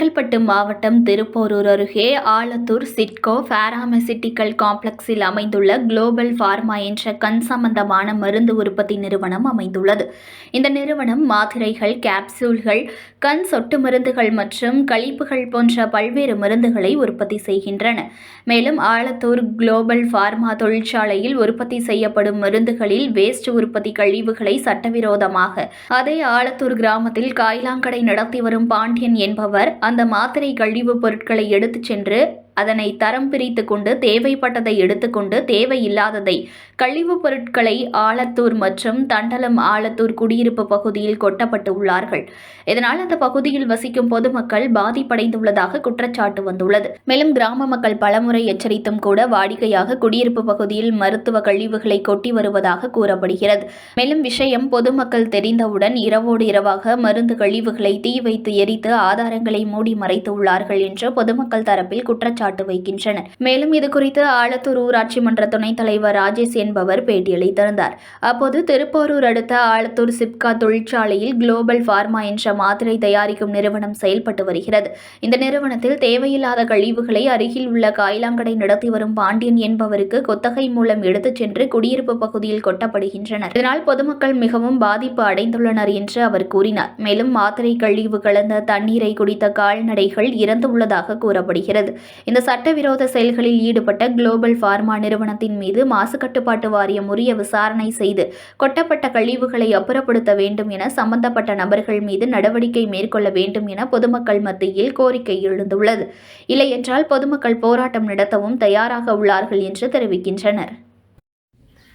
செங்கல்பட்டு மாவட்டம் திருப்போரூர் அருகே ஆலத்தூர் சிட்கோ பாராமெசிட்டிக்கல் காம்ப்ளெக்ஸில் அமைந்துள்ள குளோபல் ஃபார்மா என்ற கண் சம்பந்தமான மருந்து உற்பத்தி நிறுவனம் அமைந்துள்ளது. இந்த நிறுவனம் மாத்திரைகள், கேப்சூல்கள், கண் சொட்டு மருந்துகள் மற்றும் கழிப்புகள் போன்ற பல்வேறு மருந்துகளை உற்பத்தி செய்கின்றன. மேலும் ஆலத்தூர் குளோபல் ஃபார்மா தொழிற்சாலையில் உற்பத்தி செய்யப்படும் மருந்துகளில் வேஸ்ட் உற்பத்தி கழிவுகளை சட்டவிரோதமாக அதே ஆலத்தூர் கிராமத்தில் காய்லாங்கடை நடத்தி வரும் பாண்டியன் என்பவர் அந்த மாத்திரை கழிவுப் பொருட்களை எடுத்துச் சென்று அதனை தரம் பிரித்து கொண்டு தேவைப்பட்டதை எடுத்துக்கொண்டு தேவையில்லாததை கழிவுப் பொருட்களை ஆலத்தூர் மற்றும் தண்டலம் ஆலத்தூர் குடியிருப்பு பகுதியில் கொட்டப்பட்டு உள்ளார்கள். இதனால் அந்த பகுதியில் வசிக்கும் பொதுமக்கள் பாதிப்படைந்துள்ளதாக குற்றச்சாட்டு வந்துள்ளது. மேலும் கிராம மக்கள் பலமுறை எச்சரித்தும் கூட வாடிக்கையாக குடியிருப்பு பகுதியில் மருத்துவ கழிவுகளை கொட்டி வருவதாக கூறப்படுகிறது. மேலும் விஷயம் பொதுமக்கள் தெரிந்தவுடன் இரவோடு இரவாக மருந்து கழிவுகளை தீ வைத்து எரித்து ஆதாரங்களை மூடி மறைத்துள்ளார்கள் என்று பொதுமக்கள் தரப்பில் குற்றச்சாட்டு வைக்கின்றனர். மேலும் இதுகுறித்து ஆலத்தூர் ஊராட்சி மன்ற துணைத் தலைவர் ராஜேஷ் என்பவர் பேட்டியளித்திருந்தார். அப்போது திருப்போரூர் அடுத்த ஆலத்தூர் சிப்கா தொழிற்சாலையில் குளோபல் ஃபார்மா என்ற மாத்திரை தயாரிக்கும் நிறுவனம் செயல்பட்டு வருகிறது. இந்த நிறுவனத்தில் தேவையில்லாத கழிவுகளை அருகில் உள்ள காய்லாங்கடை நடத்தி வரும் பாண்டியன் என்பவருக்கு கொத்தகை மூலம் எடுத்துச் சென்று குடியிருப்பு பகுதியில் கொட்டப்படுகின்றனர். இதனால் பொதுமக்கள் மிகவும் பாதிப்பு அடைந்துள்ளனர் என்று அவர் கூறினார். மேலும் மாத்திரை கழிவு கலந்த தண்ணீரை குடித்த கால்நடைகள் இறந்துள்ளதாக கூறப்படுகிறது. இந்த சட்டவிரோத செயல்களில் ஈடுபட்ட குளோபல் ஃபார்மா நிறுவனத்தின் மீது மாசு கட்டுப்பாட்டு வாரியம் உரிய விசாரணை செய்து கொட்டப்பட்ட கழிவுகளை அப்புறப்படுத்த வேண்டும் என சம்பந்தப்பட்ட நபர்கள் மீது நடவடிக்கை மேற்கொள்ள வேண்டும் என பொதுமக்கள் மத்தியில் கோரிக்கை எழுந்துள்ளது. இல்லையென்றால் பொதுமக்கள் போராட்டம் நடத்தவும் தயாராக உள்ளார்கள் என்று தெரிவிக்கின்றனர்.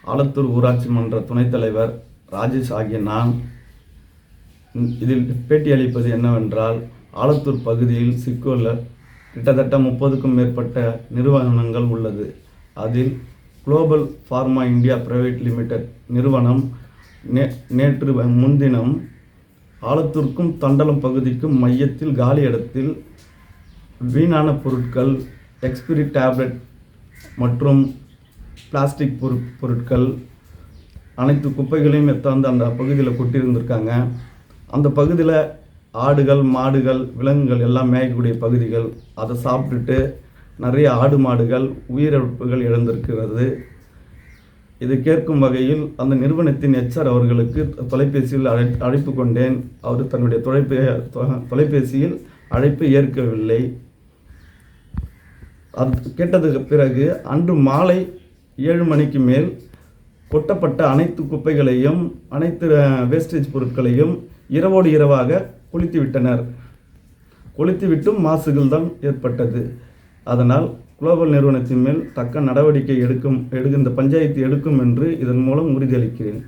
ஆலத்தூர் ஊராட்சி மன்ற துணைத் தலைவர் ராஜேஷ் ஆகிய நான் இதில் பேட்டியளிப்பது என்னவென்றால், ஆலத்தூர் பகுதியில் சிக்கோல கிட்டத்தட்ட 30க்கும் மேற்பட்ட நிறுவனங்கள் உள்ளது. அதில் global pharma India private limited நிறுவனம் நேற்று முன்தினம் ஆலத்தூருக்கும் தண்டலம் பகுதிக்கும் மையத்தில் காலி இடத்தில் வீணான பொருட்கள், எக்ஸ்பிரி டேப்லெட் மற்றும் பிளாஸ்டிக் பொருட்கள் அனைத்து குப்பைகளையும் எத்தாந்து அந்த பகுதியில் கொட்டியிருந்திருக்காங்க. அந்த பகுதியில் ஆடுகள், மாடுகள், விலங்குகள் எல்லாம் மேயக்கூடிய பகுதிகள். அதை சாப்பிட்டுட்டு நிறைய ஆடு மாடுகள் உயிரிழப்புகள் இழந்திருக்கிறது. இது கேட்கும் வகையில் அந்த நிறுவனத்தின் HR அவர்களுக்கு தொலைபேசியில் அழைப்பு கொண்டேன். அவர் தன்னுடைய தொலைபேசியில் அழைப்பு ஏற்கவில்லை. அது கேட்டதுக்கு பிறகு அன்று மாலை 7 மணிக்கு மேல் கொட்டப்பட்ட அனைத்து குப்பைகளையும், அனைத்து வேஸ்டேஜ் பொருட்களையும் இரவோடு இரவாக கொளுத்திவிட்டனர். கொளுத்திவிட்டும் மாசுகள் தான் ஏற்பட்டது. அதனால் குளோபல் நிறுவனத்தின் மேல் தக்க நடவடிக்கை எடுக்கும் இந்த பஞ்சாயத்து எடுக்கும் என்று இதன் மூலம் உறுதியளிக்கிறேன்.